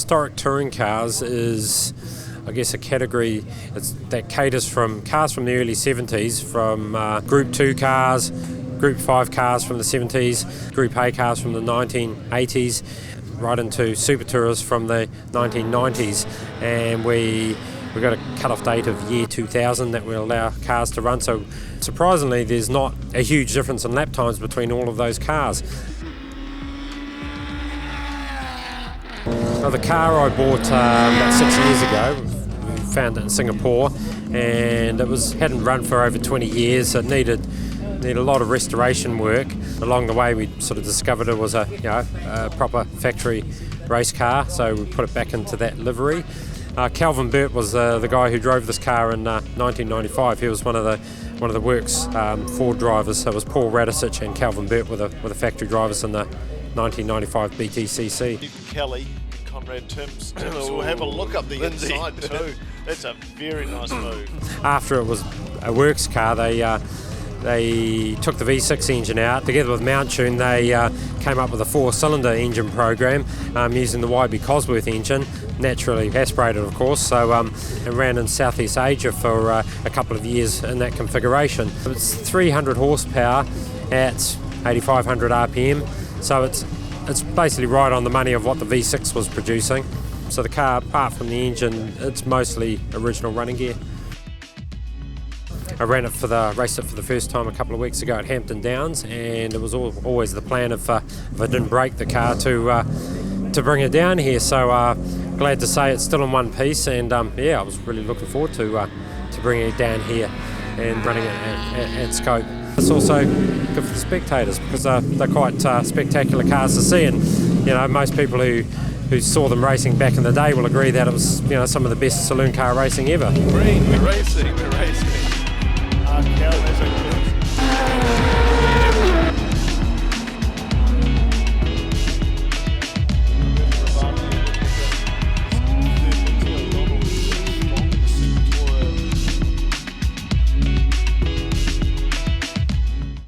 historic touring cars is, I guess, a category that caters from cars from the early 70s, from Group 2 cars, Group 5 cars from the 70s, Group A cars from the 1980s, right into Supertourers from the 1990s. And we've got a cut-off date of year 2000 that will allow cars to run. So surprisingly, there's not a huge difference in lap times between all of those cars. Now, the car I bought about 6 years ago, we found it in Singapore, and it hadn't run for over 20 years. It needed a lot of restoration work. Along the way, we sort of discovered it was a proper factory race car, so we put it back into that livery. Kelvin Burt was the guy who drove this car in 1995. He was one of the works Ford drivers. So it was Paul Radisich and Kelvin Burt were the factory drivers in the 1995 BTCC. Kelly, Conrad Timms. We'll have a look up the inside too. That's a very nice move. After it was a works car, they took the V6 engine out. Together with Mount Tune, they came up with a 4-cylinder engine program using the YB Cosworth engine, naturally aspirated, of course. So it ran in Southeast Asia for a couple of years in that configuration. It's 300 horsepower at 8,500 RPM. So it's basically right on the money of what the V6 was producing. So the car, apart from the engine, it's mostly original running gear. I raced it for the first time a couple of weeks ago at Hampton Downs, and it was always the plan if I didn't break the car to bring it down here. So glad to say it's still in one piece, and I was really looking forward to bringing it down here and running it at Scope. It's also good for the spectators because they're quite spectacular cars to see, and most people who saw them racing back in the day will agree that it was some of the best saloon car racing ever. We're racing.